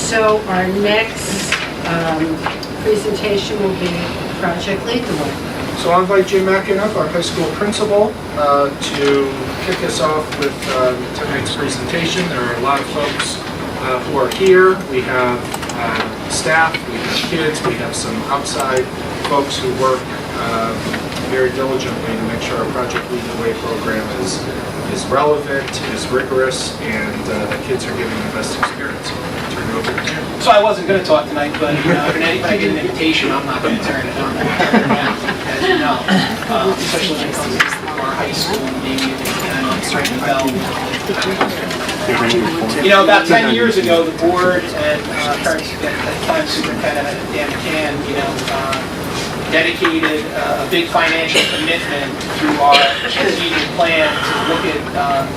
So our next presentation will be Project Lead the Way. So I'll invite Jim Mackin up, our high school principal, to kick us off with tonight's presentation. There are a lot of folks who are here. We have staff, we have kids, we have some outside folks who work very diligently to make sure our Project Lead the Way program is relevant, is rigorous, and the kids are getting the best experience. So I'll turn it over to Jim. So I wasn't going to talk tonight, but when I get an invitation, I'm not going to turn it down. As you know, especially when it comes to our high school, maybe starting to develop. You know, about 10 years ago, the board and current time superintendent Dan McCann, dedicated a big financial commitment through our strategic plan to look at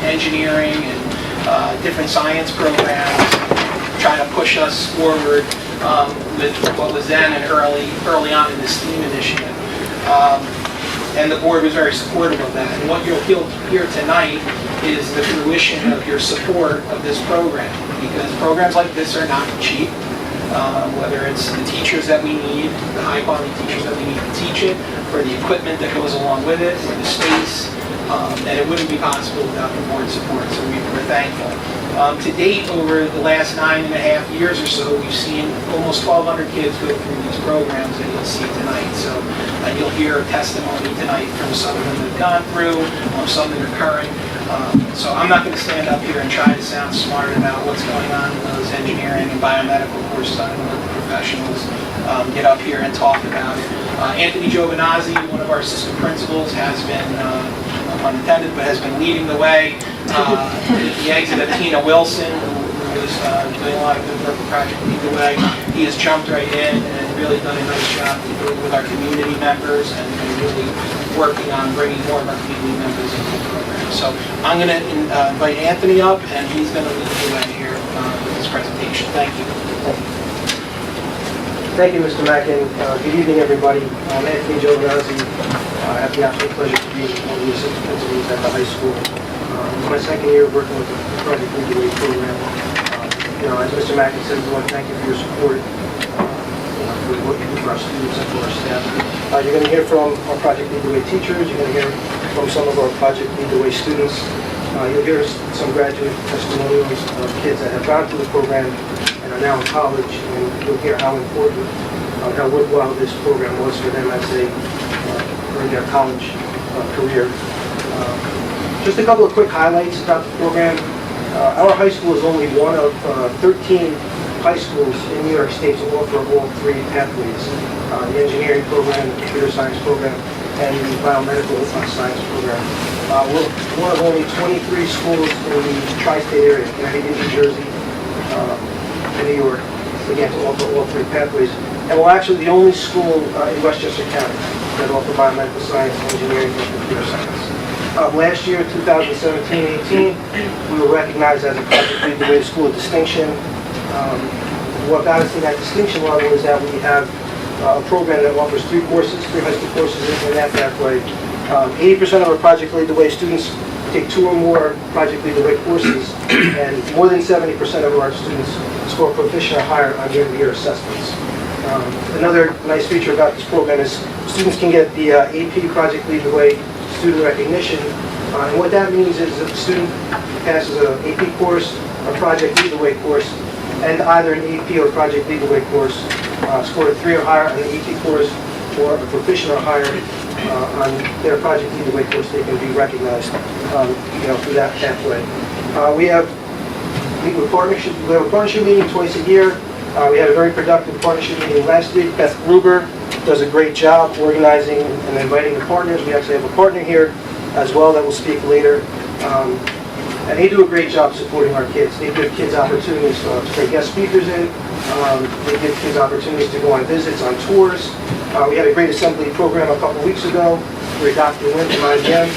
engineering and different science programs, trying to push us forward with what was then and early on in the STEAM initiative. And the board was very supportive of that. And what you'll hear tonight is the fruition of your support of this program, because programs like this are not cheap. Whether it's the teachers that we need, the high quality teachers that we need to teach it, or the equipment that goes along with it, or the space, and it wouldn't be possible without the board support, so we're thankful. To date, over the last 9.5 years or so, we've seen almost 1,200 kids go through these programs that you'll see tonight. So you'll hear testimony tonight from some of them that have gone through, some that are current. So I'm not going to stand up here and try to sound smart about what's going on in those engineering and biomedical courses. I'm going to let the professionals get up here and talk about it. Anthony Giovinazzi, one of our assistant principals, has been, unintended, but has been leading the way. The exit of Tina Wilson, who was doing a lot of good work with Project Lead the Way. He has jumped right in and really done a nice job with our community members and really working on bringing more of our community members into the program. So I'm going to invite Anthony up, and he's going to lead the way here with his presentation. Thank you. Thank you, Mr. Mackin. Good evening, everybody. I'm Anthony Giovinazzi. I have the absolute pleasure to be one of the assistant principals at the high school. It's my second year of working with the Project Lead the Way program. As Mr. Mackin said, we want to thank you for your support, for what you do for our students and for our staff. You're going to hear from our Project Lead the Way teachers. You're going to hear from some of our Project Lead the Way students. You'll hear some graduate testimonials of kids that have gone through the program and are now in college, and you'll hear how important, how worthwhile this program was for them as they in their college career. Just a couple of quick highlights about the program. Our high school is only one of 13 high schools in New York State to offer all three pathways: the engineering program, the computer science program, and the biomedical science program. We're one of only 23 schools in the tri-state area, Connecticut, New Jersey, and New York, again, to offer all three pathways. And we're actually the only school in Westchester County that offer biomedical science, engineering, and computer science. Last year, 2017-18, we were recognized as a Project Lead the Way School of Distinction. What got us to that distinction level is that we have a program that offers three high school courses in that pathway. 80% of our Project Lead the Way students take 2 or more Project Lead the Way courses, and more than 70% of our students score proficient or higher on year-to-year assessments. Another nice feature about this program is students can get the AP Project Lead the Way student recognition, and what that means is if a student passes an AP course, a Project Lead the Way course, and either an AP or Project Lead the Way course, scored a 3 or higher on the AP course, or a proficient or higher on their Project Lead the Way course, they can be recognized, through that pathway. We have a partnership meeting twice a year. We had a very productive partnership meeting last week. Beth Gruber does a great job organizing and inviting the partners. We actually have a partner here as well that will speak later. And they do a great job supporting our kids. They give kids opportunities to bring guest speakers in. They give kids opportunities to go on visits, on tours. We had a great assembly program a couple weeks ago where Dr. Lynn from IBM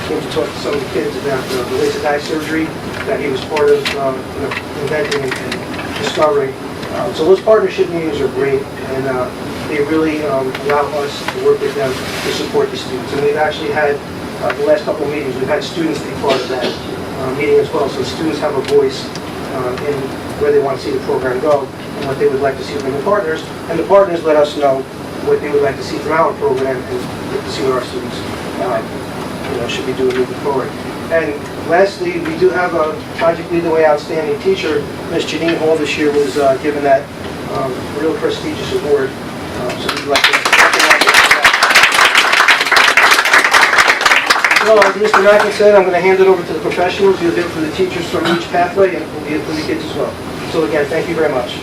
came to talk to some of the kids about the LASIK eye surgery that he was part of inventing and discovering. So those partnership meetings are great, and they really allow us to work with them to support the students. And we've actually had, the last couple of meetings, we've had students be part of that meeting as well, so students have a voice in where they want to see the program go and what they would like to see from the partners. And the partners let us know what they would like to see from our program and get to see what our students should be doing moving forward. And lastly, we do have a Project Lead the Way Outstanding Teacher. Ms. Janine Hall this year was given that real prestigious award. So we'd like to recognize her for that. So as Mr. Mackin said, I'm going to hand it over to the professionals. You'll hear from the teachers from each pathway and we'll hear from the kids as well. So again, thank you very much.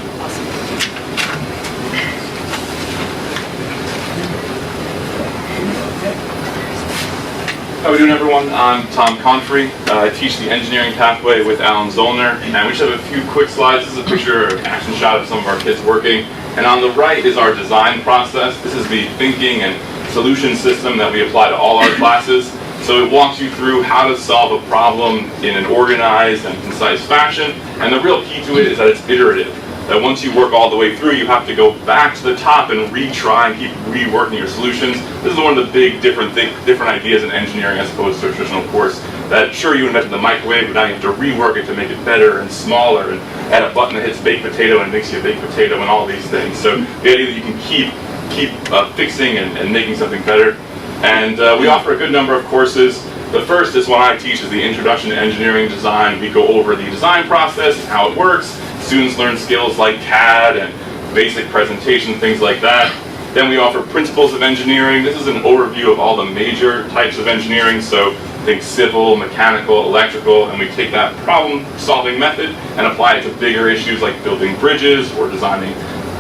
How are we doing, everyone? I'm Tom Confrey. I teach the engineering pathway with Alan Zollner, and we just have a few quick slides. This is a picture, an action shot of some of our kids working. And on the right is our design process. This is the thinking and solution system that we apply to all our classes. So it walks you through how to solve a problem in an organized and concise fashion. And the real key to it is that it's iterative. That once you work all the way through, you have to go back to the top and retry and keep reworking your solutions. This is one of the big different ideas in engineering as opposed to a traditional course. That sure, you invented the microwave, but now you have to rework it to make it better and smaller and add a button that hits baked potato and makes you a baked potato and all these things. So the idea that you can keep fixing and making something better. And we offer a good number of courses. The first is one I teach is the Introduction to Engineering Design. We go over the design process and how it works. Students learn skills like CAD and basic presentation, things like that. Then we offer Principles of Engineering. This is an overview of all the major types of engineering. So think civil, mechanical, electrical, and we take that problem-solving method and apply it to bigger issues like building bridges or designing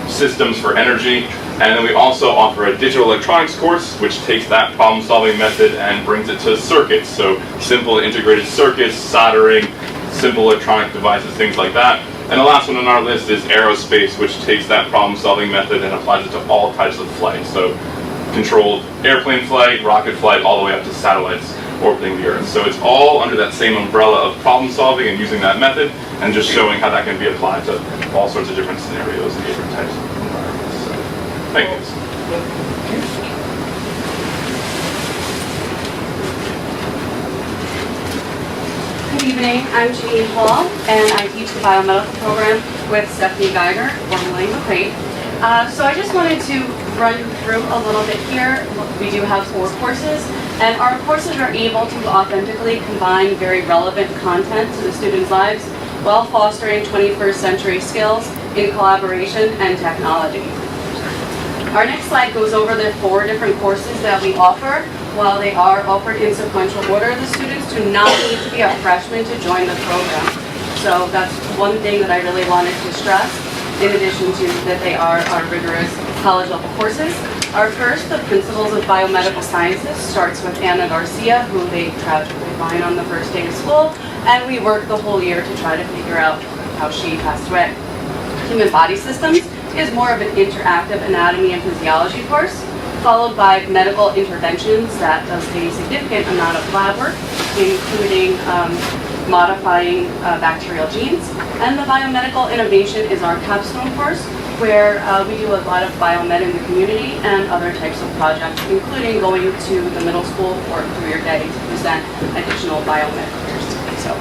systems for energy. And then we also offer a digital electronics course, which takes that problem-solving method and brings it to circuits. So simple integrated circuits, soldering, simple electronic devices, things like that. And the last one on our list is aerospace, which takes that problem-solving method and applies it to all types of flight. So controlled airplane flight, rocket flight, all the way up to satellites orbiting the Earth. So it's all under that same umbrella of problem-solving and using that method, and just showing how that can be applied to all sorts of different scenarios and different types of environments. So, thank you. Good evening, I'm Janine Hall, and I teach the biomedical program with Stephanie Geiger, formerly McQuaid. So I just wanted to run through a little bit here. We do have 4 courses, and our courses are able to authentically combine very relevant content to the students' lives while fostering 21st century skills in collaboration and technology. Our next slide goes over the 4 different courses that we offer. While they are offered in sequential order, the students do not need to be a freshman to join the program. So that's one thing that I really wanted to stress, in addition to that they are our rigorous college level courses. Our first, the Principles of Biomedical Sciences, starts with Anna Garcia, who they tragically find on the first day of school, and we work the whole year to try to figure out how she passed away. Human Body Systems is more of an interactive anatomy and physiology course, followed by medical interventions that does a significant amount of lab work, including modifying bacterial genes. And the biomedical innovation is our capstone course, where we do a lot of biomed in the community and other types of projects, including going to the middle school for a career day to present additional biomed careers. So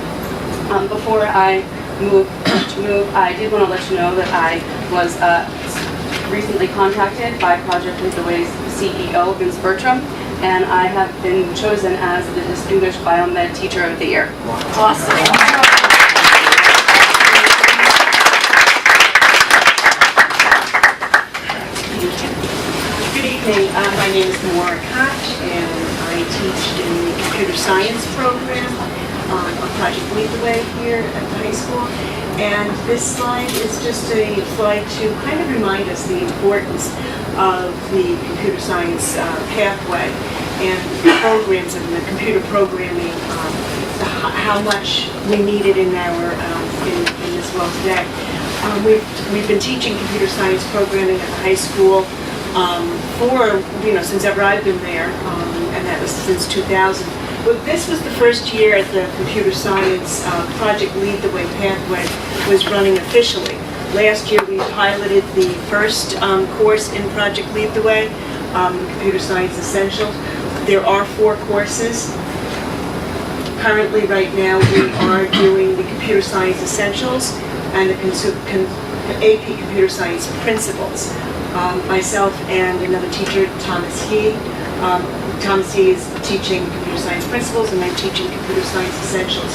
before I move, I did want to let you know that I was recently contacted by Project Lead the Way's CEO, Vince Bertram, and I have been chosen as the Distinguished Biomed Teacher of the Year. Awesome. Good evening. My name is Maura Koch, and I teach in the computer science program on Project Lead the Way here at the high school. And this slide is just a slide to kind of remind us the importance of the computer science pathway and the programs and the computer programming, how much we need it in our in this world today. We've been teaching computer science programming at the high school since ever I've been there, and that was since 2000. But this was the first year the computer science Project Lead the Way pathway was running officially. Last year we piloted the first course in Project Lead the Way, Computer Science Essentials. There are 4 courses. Currently, right now, we are doing the Computer Science Essentials and the AP Computer Science Principles. Myself and another teacher, Thomas He. Thomas He is teaching Computer Science Principles, and I'm teaching Computer Science Essentials.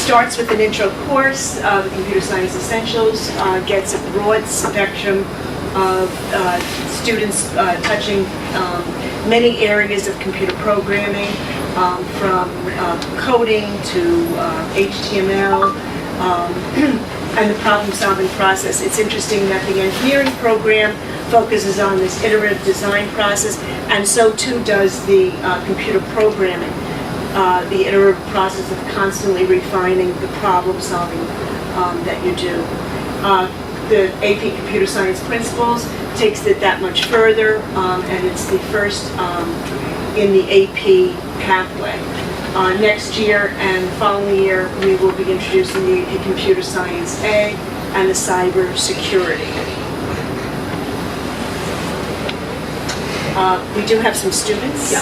Starts with an intro course. The Computer Science Essentials gets a broad spectrum of students touching many areas of computer programming, from coding to HTML, and the problem-solving process. It's interesting that the engineering program focuses on this iterative design process, and so too does the computer programming. The iterative process of constantly refining the problem-solving that you do. The AP Computer Science Principles takes it that much further, and it's the first in the AP pathway. Next year and the following year, we will be introducing the AP Computer Science A and the Cyber Security. We do have some students.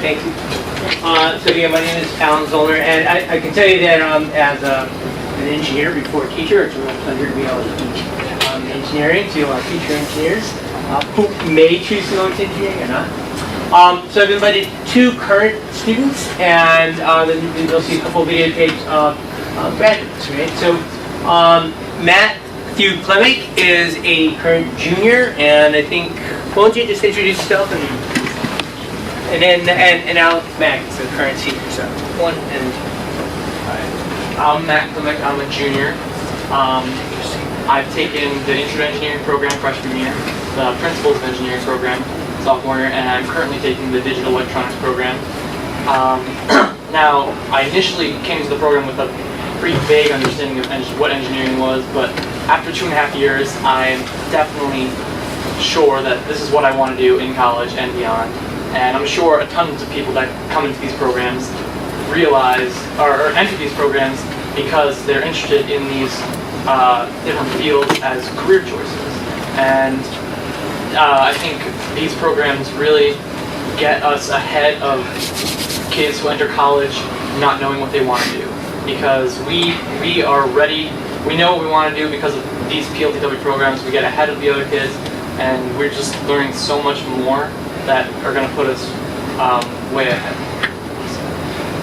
Thank you. So again, my name is Alan Zollner, and I can tell you that as an engineer before a teacher, it's a real pleasure to be able to teach engineering to our future engineers who may choose to go into engineering or not. So I've invited 2 current students, and then you'll see a couple videotapes of graduates, right? So Matthew Plemick is a current junior, and I think, why don't you just introduce yourself and then Alex Mack is a current senior, so one and I'm Matt Plemick, I'm a junior. I've taken the Intro to Engineering program freshman year, the Principles of Engineering program sophomore year, and I'm currently taking the Digital Electronics program. Now, I initially came to the program with a pretty vague understanding of what engineering was, but after 2.5 years, I'm definitely sure that this is what I want to do in college and beyond. And I'm sure tons of people that come into these programs realize, or enter these programs because they're interested in these different fields as career choices. And I think these programs really get us ahead of kids who enter college not knowing what they want to do. Because we are ready, we know what we want to do because of these PLTW programs. We get ahead of the other kids, and we're just learning so much more that are going to put us way ahead.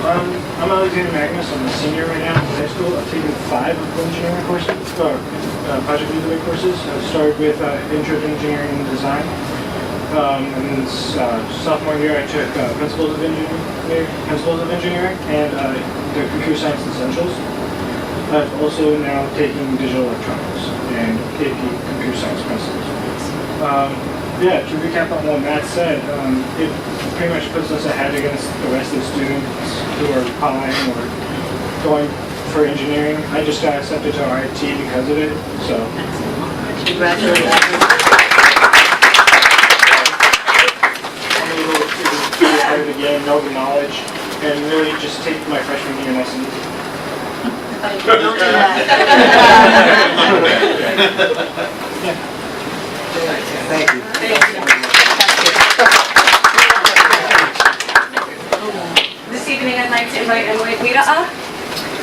I'm Alexander Magnus. I'm a senior right now in high school. I've taken 5 of the engineering courses, or project leadership courses. I started with Intro to Engineering and Design. And then sophomore year, I took Principles of Engineering and the Computer Science Essentials. I've also now taken Digital Electronics and AP Computer Science Principles. Yeah, to recap on what Matt said, it pretty much puts us ahead against the rest of the students who are applying or going for engineering. I just got accepted to RIT because of it, so. Congratulations. I'm able to be ahead of the game, know the knowledge, and really just take my freshman year nice and easy. Don't do that. Thank you. This evening, I'd like to invite Emily Guida up.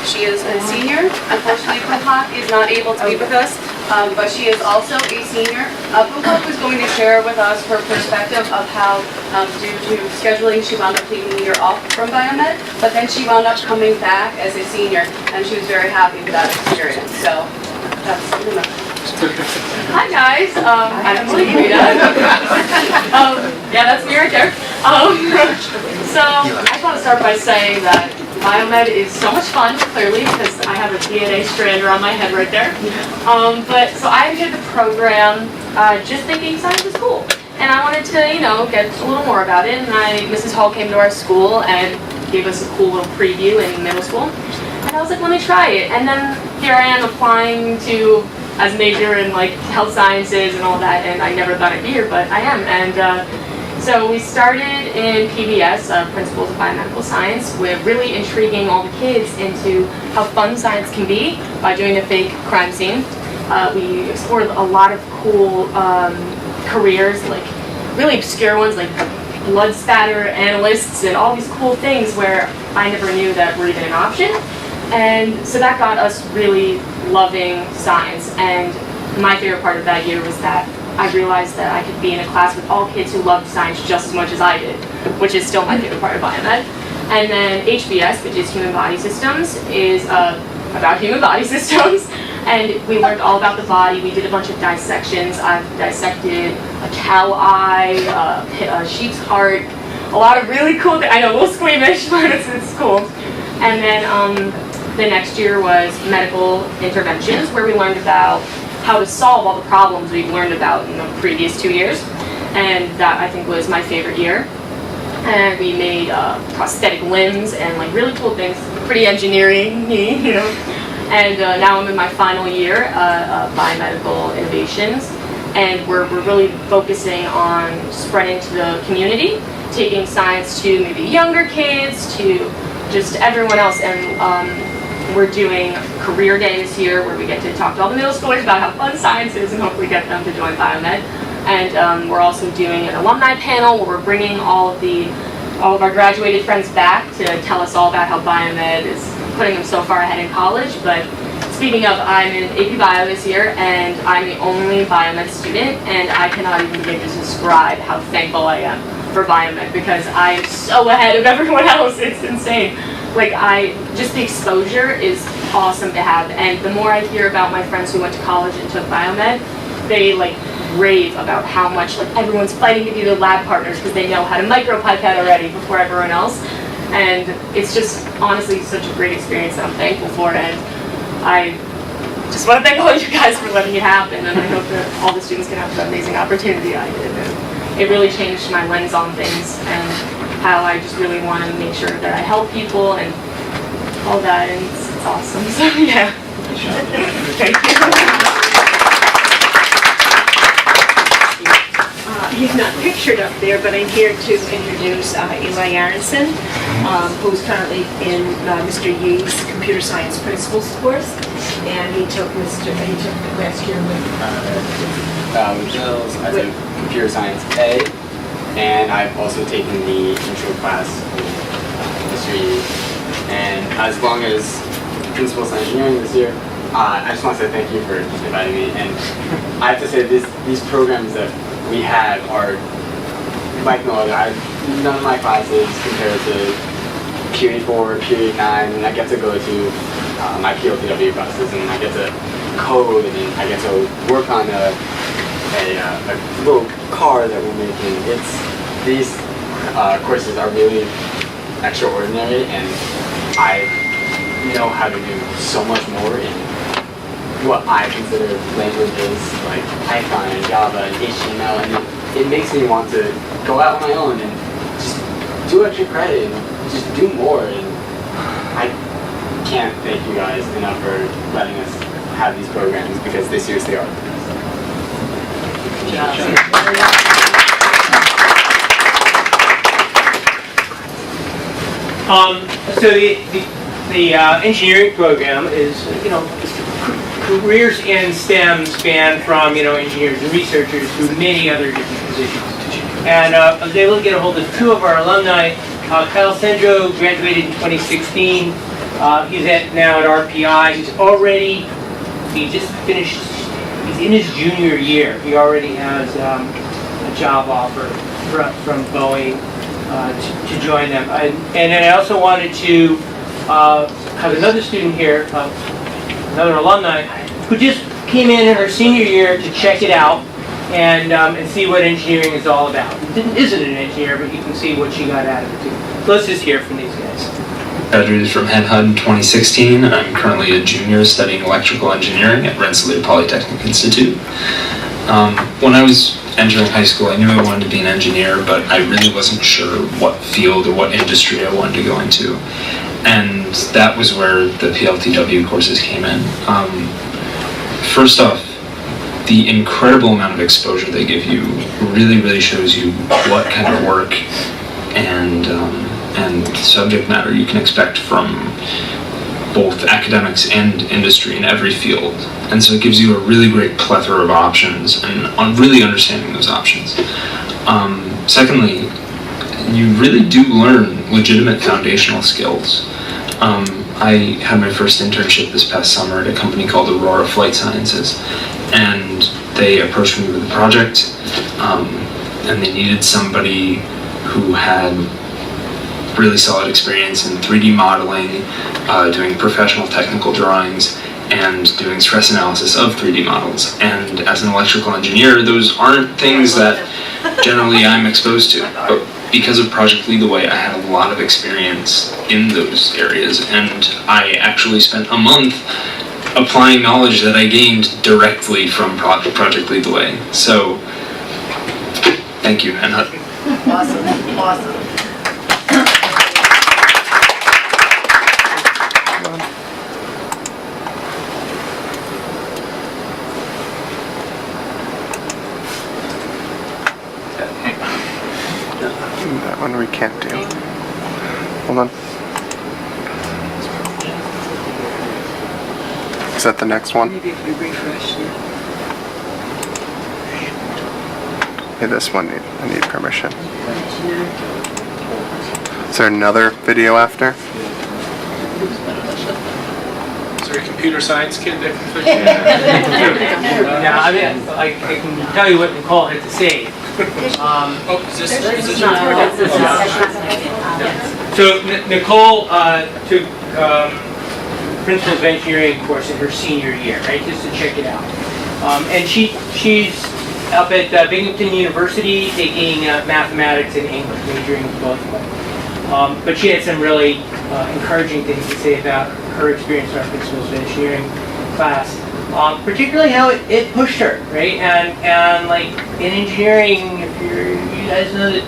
She is a senior. Unfortunately, Pumhawk is not able to be with us, but she is also a senior. Pumhawk is going to share with us her perspective of how, due to scheduling, she wound up taking a year off from Biomed, but then she wound up coming back as a senior, and she was very happy with that experience. So that's Hi guys, I'm Emily Guida. Yeah, that's me right there. So I just want to start by saying that Biomed is so much fun, clearly, because I have a DNA strand around my head right there. But so I entered the program just thinking science was cool. And I wanted to, get a little more about it. And Mrs. Hall came to our school and gave us a cool little preview in middle school. And I was like, let me try it. And then here I am applying to as a major in health sciences and all that, and I never thought I'd be here, but I am. And so we started in PBS, Principles of Biomedical Science, with really intriguing all the kids into how fun science can be by doing a fake crime scene. We explored a lot of cool careers, really obscure ones like blood spatter analysts and all these cool things where I never knew that were even an option. And so that got us really loving science. And my favorite part of that year was that I realized that I could be in a class with all kids who loved science just as much as I did, which is still my favorite part of biomed. And then HBS, which is Human Body Systems, is about human body systems. And we learned all about the body. We did a bunch of dissections. I've dissected a cow eye, a sheep's heart, a lot of really cool things. I know, a little squeamish, but it's cool. And then the next year was medical interventions, where we learned about how to solve all the problems we've learned about in the previous 2 years. And that, I think, was my favorite year. And we made prosthetic limbs and like really cool things, pretty engineering-y, you know. And now I'm in my final year of biomedical innovations, and we're really focusing on spreading to the community, taking science to maybe younger kids, to just everyone else. And we're doing career day this year, where we get to talk to all the middle schoolers about how fun science is and hopefully get them to join biomed. And we're also doing an alumni panel where we're bringing all of our graduated friends back to tell us all about how biomed is putting them so far ahead in college. But speaking of, I'm in AP Bio this year, and I'm the only biomed student, and I cannot even begin to describe how thankful I am for biomed, because I'm so ahead of everyone else. It's insane. Like, just the exposure is awesome to have, and the more I hear about my friends who went to college and took biomed, they like rave about how much like everyone's fighting to be their lab partners because they know how to micropipette already before everyone else. And it's just honestly such a great experience that I'm thankful for, and I just want to thank all you guys for letting it happen, and I hope that all the students can have the amazing opportunity I did. And it really changed my lens on things and how I just really want to make sure that I help people and all that, and it's awesome. So yeah. Thank you. He's not pictured up there, but I'm here to introduce Eli Aronson, who's currently in Mr. Yee's computer science principles course, and he took last year with Bill's. I took computer science A, and I've also taken the intro class with Mr. Yee. And as long as principles engineering this year, I just want to say thank you for inviting me. And I have to say, these programs that we have are like no other. None of my classes compared to period 4, period 9, and I get to go to my PLTW classes, and I get to code, and I get to work on a little car that we're making. These courses are really extraordinary, and I know how to do so much more in what I consider languages like Python and Java and HTML, and it makes me want to go out on my own and just do extra credit and just do more. And I can't thank you guys enough for letting us have these programs, because they seriously are. So the engineering program is, careers in STEM span from, engineers and researchers to many other different positions. And I was able to get a hold of 2 of our alumni. Kyle Sendro graduated in 2016. He's now at RPI. He just finished, he's in his junior year. He already has a job offer from Boeing to join them. And then I also wanted to have another student here, another alumni, who just came in her senior year to check it out and see what engineering is all about. Isn't an engineer, but you can see what she got out of it too. So let's just hear from these guys. Graduated from HED in 2016. I'm currently a junior studying electrical engineering at Rensselaer Polytechnic Institute. When I was entering high school, I knew I wanted to be an engineer, but I really wasn't sure what field or what industry I wanted to go into. And that was where the PLTW courses came in. First off, the incredible amount of exposure they give you really shows you what kind of work and subject matter you can expect from both academics and industry in every field. And so it gives you a really great plethora of options and on really understanding those options. Secondly, you really do learn legitimate foundational skills. I had my first internship this past summer at a company called Aurora Flight Sciences, and they approached me with a project, and they needed somebody who had really solid experience in 3D modeling, doing professional technical drawings, and doing stress analysis of 3D models. And as an electrical engineer, those aren't things that generally I'm exposed to. But because of Project Lead the Way, I had a lot of experience in those areas, and I actually spent a month applying knowledge that I gained directly from Project Lead the Way. So, thank you, Manhunt. Awesome, awesome. That one we can't do. Hold on. Is that the next one? Maybe if we refresh it. Yeah, this one I need permission. Is there another video after? Is there a computer science kid that can fix it? Now, I mean, I can tell you what Nicole had to say. Oh, is this So Nicole took Principles of Engineering course in her senior year, right, just to check it out. And she's up at Binghamton University taking mathematics and English, majoring both of them. But she had some really encouraging things to say about her experience in our Principles of Engineering class. Particularly how it pushed her, right? And like in engineering, if you guys know that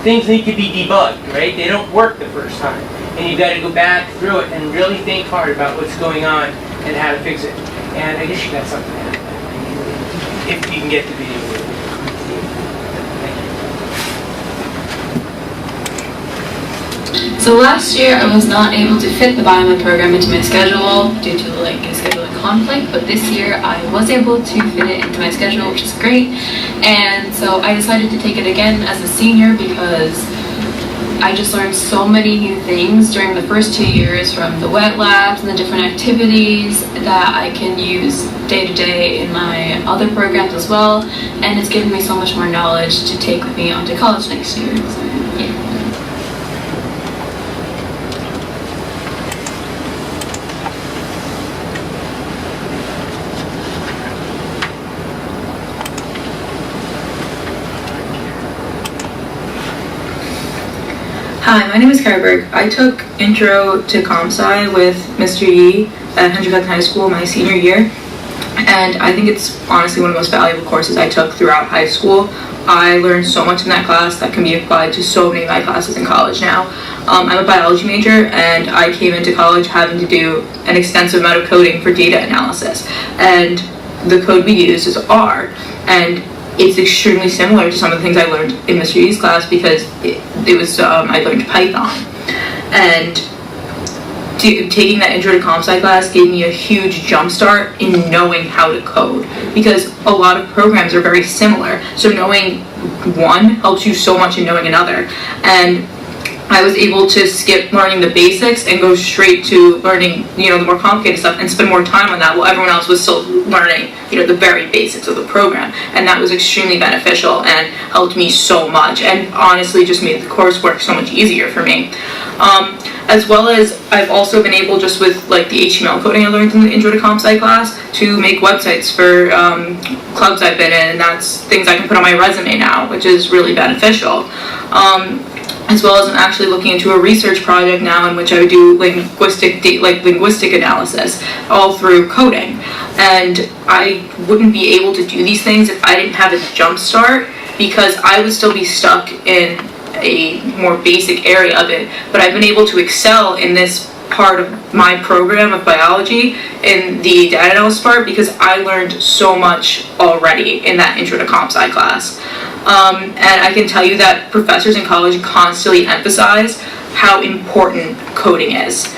things need to be debugged, right? They don't work the first time. And you've got to go back through it and really think hard about what's going on and how to fix it. And I guess you got something out of that. If you can get the video. So last year I was not able to fit the biomed program into my schedule due to like a scheduling conflict, but this year I was able to fit it into my schedule, which is great. And so I decided to take it again as a senior because I just learned so many new things during the first 2 years from the wet labs and the different activities that I can use day to day in my other programs as well. And it's given me so much more knowledge to take with me onto college next year. So, yeah. Hi, my name is Kara Berg. I took Intro to Comp-Sci with Mr. Yi at Hendrick Hudson High School my senior year, and I think it's honestly one of the most valuable courses I took throughout high school. I learned so much in that class that can be applied to so many of my classes in college now. I'm a biology major, and I came into college having to do an extensive amount of coding for data analysis, and the code we use is R, and it's extremely similar to some of the things I learned in Mr. Yi's class because I learned Python. And taking that Intro to Comp-Sci class gave me a huge jump start in knowing how to code because a lot of programs are very similar. So knowing one helps you so much in knowing another. And I was able to skip learning the basics and go straight to learning, the more complicated stuff and spend more time on that while everyone else was still learning, the very basics of the program. And that was extremely beneficial and helped me so much and honestly just made the coursework so much easier for me. As well as I've also been able, just with like the HTML coding I learned in the Intro to Comp-Sci class, to make websites for clubs I've been in, and that's things I can put on my resume now, which is really beneficial. As well as I'm actually looking into a research project now in which I would do linguistic analysis all through coding. And I wouldn't be able to do these things if I didn't have a jump start because I would still be stuck in a more basic area of it. But I've been able to excel in this part of my program of biology in the data analysis part because I learned so much already in that Intro to Comp-Sci class. And I can tell you that professors in college constantly emphasize how important coding is,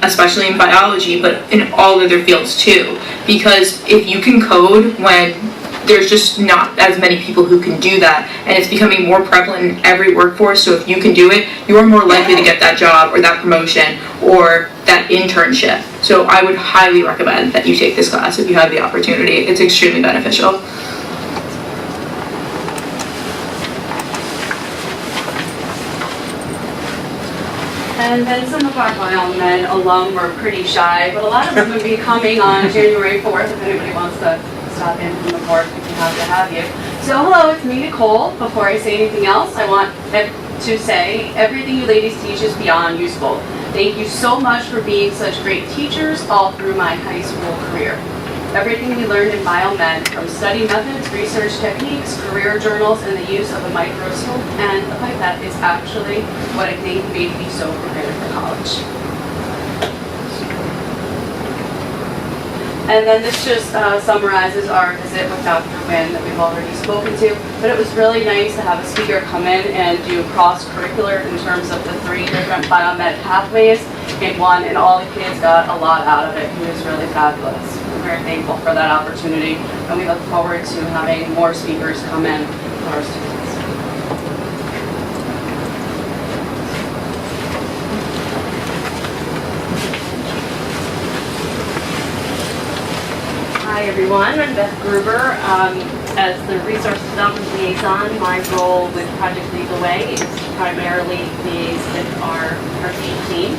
especially in biology, but in all other fields too. Because if you can code when there's just not as many people who can do that, and it's becoming more prevalent in every workforce. So if you can do it, you're more likely to get that job or that promotion or that internship. So I would highly recommend that you take this class if you have the opportunity. It's extremely beneficial. And then some of our biomed alum were pretty shy, but a lot of them will be coming on January 4th if anybody wants to stop in from the park. We'd be happy to have you. So hello, it's me, Nicole. Before I say anything else, I want to say everything you ladies teach is beyond useful. Thank you so much for being such great teachers all through my high school career. Everything we learned in biomed, from study methods, research techniques, career journals, and the use of a microscope and a pipette is actually what I think made me so prepared for college. And then this just summarizes our visit with Dr. Wynn that we've already spoken to. But it was really nice to have a speaker come in and do cross-curricular in terms of the 3 different biomed pathways in one, and all the kids got a lot out of it. It was really fabulous. We're very thankful for that opportunity, and we look forward to having more speakers come in for our students. Hi everyone, I'm Beth Gruber. As the Resource Development Liaison, my role with Project Lead the Way is to primarily liaise with our partnership team.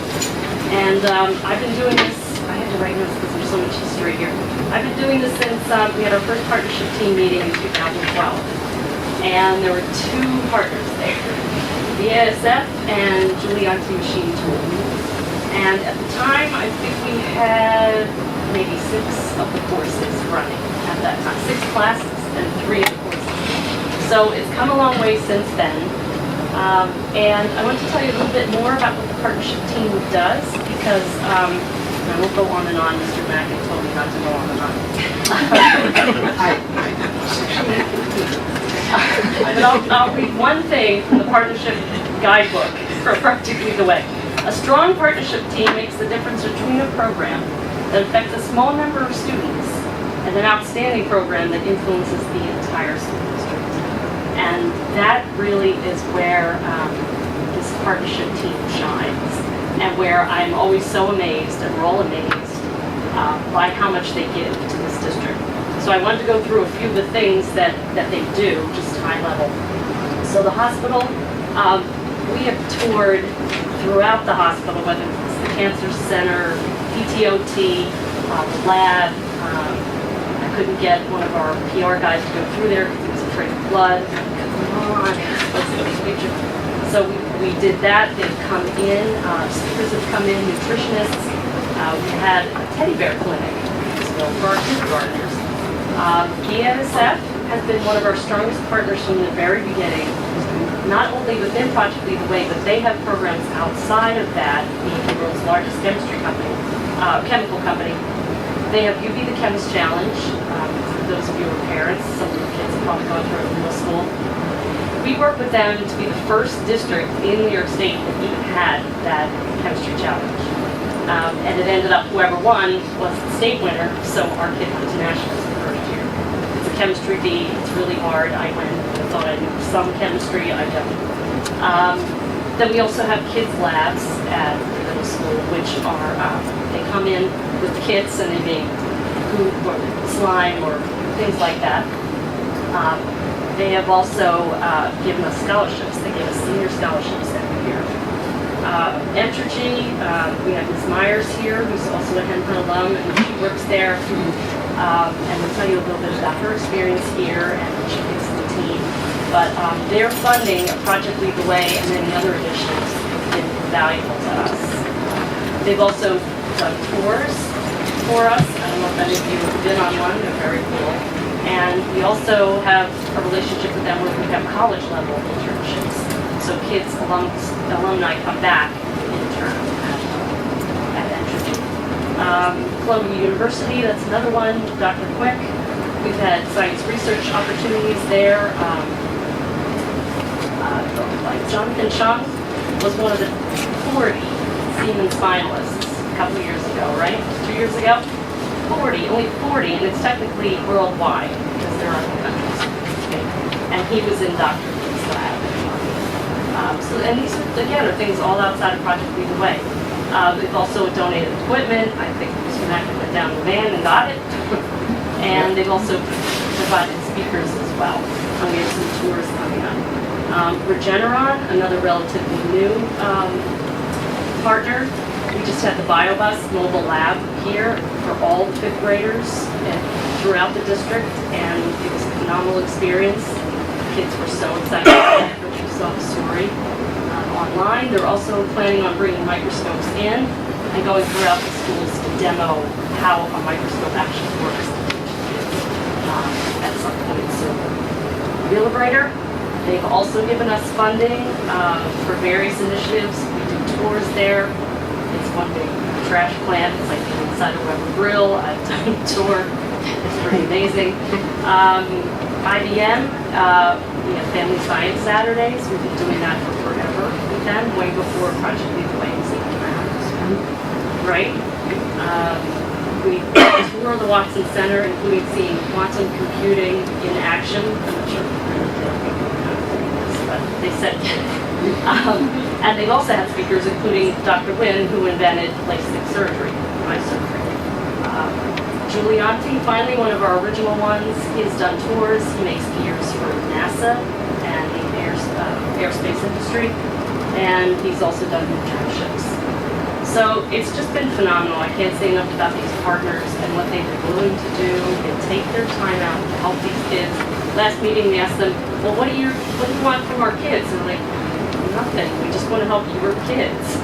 And I've been doing this, I had to write notes because there's so much history here. I've been doing this since we had our first partnership team meeting in 2012. And there were 2 partners there, BASF and Giulianti Machine Tool. And at the time, I think we had maybe 6 of the courses running at that time, 6 classes and 3 of the courses. So it's come a long way since then. And I want to tell you a little bit more about what the partnership team does, because I won't go on and on. Mr. Mackett told me not to go on and on. But I'll read one thing from the partnership guidebook for Project Lead the Way. A strong partnership team makes the difference between a program that affects a small number of students and an outstanding program that influences the entire school district. And that really is where this partnership team shines, and where I'm always so amazed, and we're all amazed, by how much they give to this district. So I wanted to go through a few of the things that they do, just high level. So the hospital, we have toured throughout the hospital, whether it's the cancer center, PTOT, the lab. I couldn't get one of our PR guys to go through there because he was afraid of blood. Come on, it's supposed to be a picture. So we did that. They've come in, speakers have come in, nutritionists. We had a teddy bear clinic for our kindergartners. BASF has been one of our strongest partners from the very beginning, not only within Project Lead the Way, but they have programs outside of that, being the world's largest chemistry company, chemical company. They have UB the Chemist Challenge. For those of you who are parents, some of the kids have probably gone through it in middle school. We worked with them to be the first district in New York State that even had that chemistry challenge. And it ended up whoever won was the state winner, so our kid went to nationals the first year. It's a chemistry bee, it's really hard. I went, I thought I knew some chemistry, I don't. Then we also have kids labs at the middle school, which are, they come in with kits and they make goop or slime or things like that. They have also given us scholarships. They give us senior scholarships every year. Entergy, we have Ms. Myers here, who's also a Henton alum, and she works there. And we'll tell you a little bit about her experience here and what she thinks of the team. But their funding of Project Lead the Way and many other initiatives has been valuable to us. They've also done tours for us. I don't know if any of you have been on one, they're very cool. And we also have a relationship with them where we have college level internships. So kids, alumni come back and intern at Entergy. Columbia University, that's another one, Dr. Quick. We've had science research opportunities there. Like Jonathan Chung was one of the 40 Siemens finalists a couple years ago, right? 2 years ago? 40, only 40, and it's technically worldwide because are countries. Okay? And he was in Dr. Lee's lab. And these are things all outside of Project Lead the Way. They've also donated equipment. I think Mr. Mack went down the van and got it. And they've also provided speakers as well. And we have some tours coming up. Regeneron, another relatively new partner. We just had the BioBus mobile lab here for all the fifth graders throughout the district, and it was a phenomenal experience. Kids were so excited about it, which you saw the story online. They're also planning on bringing microscopes in and going throughout the schools to demo how a microscope actually works at some point soon. Wheelabrator, they've also given us funding for various initiatives. We do tours there. It's one big trash plant. It's like inside a Weber grill. I've done a tour. It's pretty amazing. IBM, we have Family Science Saturdays. We've been doing that for forever with them, way before Project Lead the Way was even around. Right? We tour the Watson Center, including seeing quantum computing in action. I'm not sure but they said and they've also had speakers, including Dr. Wynn, who invented LASIK surgery, my surgery. Giulianti, finally one of our original ones, he's done tours. He makes gears for NASA and the aerospace industry, and he's also done internships. So it's just been phenomenal. I can't say enough about these partners and what they've been willing to do and take their time out to help these kids. Last meeting, we asked them, well, what do you want from our kids? And they're like, nothing. We just want to help your kids.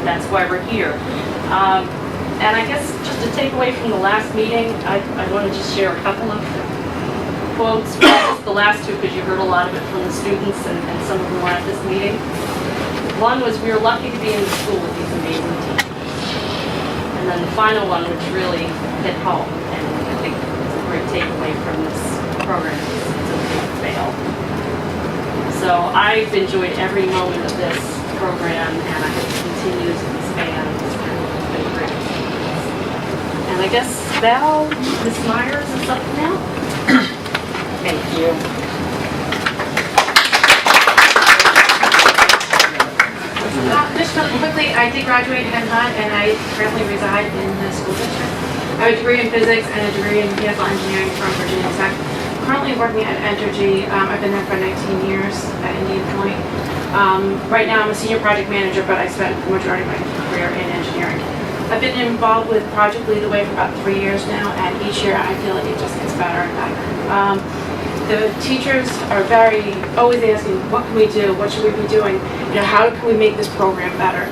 That's why we're here. And I guess just to take away from the last meeting, I want to just share a couple of quotes. Just the last two, because you heard a lot of it from the students and some of them were at this meeting. One was, we were lucky to be in the school with these amazing teachers. And then the final one, which really hit home, and I think it's a great takeaway from this program, it's a big fail. So I've enjoyed every moment of this program, and I hope it continues to expand. It's been great. And I guess Val, Ms. Myers is up now. Thank you. Just really quickly, I did graduate in Hunt, and I currently reside in the school district. I have a degree in physics and a degree in mechanical engineering from Virginia Tech. Currently working at Entergy. I've been there for 19 years at Indian Point. Right now I'm a senior project manager, but I spent the majority of my career in engineering. I've been involved with Project Lead the Way for about 3 years now, and each year I feel like it just gets better and better. The teachers are always asking, what can we do? What should we be doing? You know, how can we make this program better?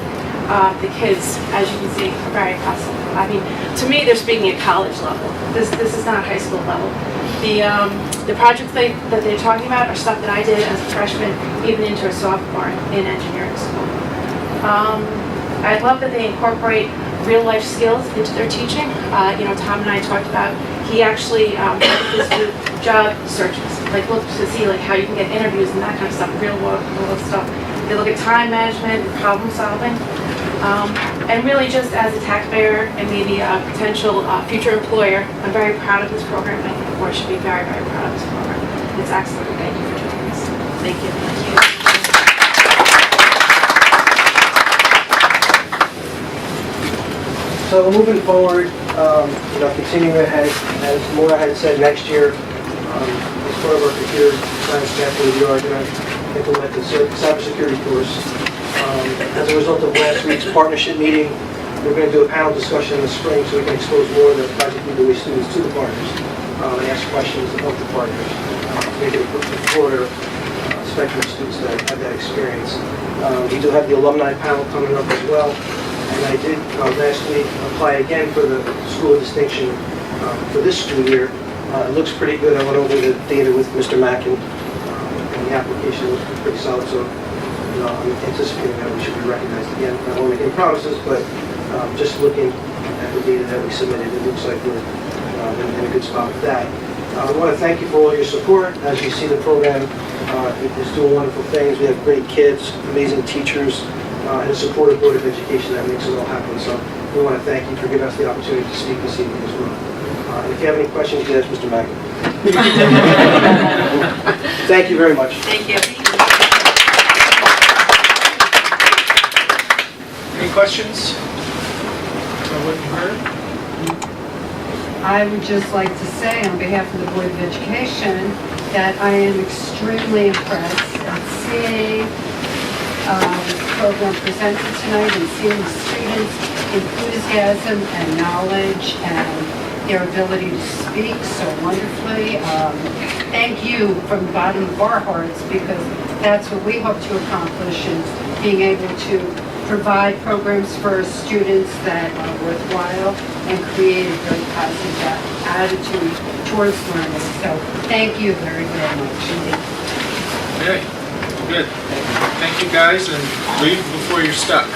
The kids, as you can see, are very hostile. I mean, to me, they're speaking at college level. This is not high school level. The projects that they're talking about are stuff that I did as a freshman, even into a sophomore in engineering school. I love that they incorporate real life skills into their teaching. You know, Tom and I talked about, he actually does job searches, like look to see like how you can get interviews and that kind of stuff, real world stuff. They look at time management and problem solving. And really just as a taxpayer and maybe a potential future employer, I'm very proud of this program, and I think the board should be very, very proud of this program. It's excellent. Thank you for joining us. Thank you. So moving forward, you know, continuing ahead, as Maura had said, next year, as part of our computer science category, we are going to implement the cybersecurity course. As a result of last week's partnership meeting, we're going to do a panel discussion in the spring so we can expose more of the Project Lead the Way students to the partners and ask questions of the partners. Maybe a broader spectrum of students that have that experience. We do have the alumni panel coming up as well. And I did last week apply again for the School of Distinction for this school year. It looks pretty good. I went over the data with Mr. Mackin, and the application looks pretty solid. So I'm anticipating that we should be recognized again. I don't want to make any promises, but just looking at the data that we submitted, it looks like we're in a good spot with that. I want to thank you for all your support. As you see, the program is doing wonderful things. We have great kids, amazing teachers, and a supportive Board of Education that makes it all happen. So we want to thank you for giving us the opportunity to speak this evening as well. If you have any questions, you can ask Mr. Mackin. Thank you very much. Thank you. Any questions? About what you heard? I would just like to say on behalf of the Board of Education that I am extremely impressed at seeing the program presented tonight and seeing the students' enthusiasm and knowledge and their ability to speak so wonderfully. Thank you from the bottom of our hearts, because that's what we hope to accomplish, is being able to provide programs for our students that are worthwhile and create a very positive attitude towards learning. So thank you very, very much indeed. Okay, good. Thank you guys, and leave before you're stuck.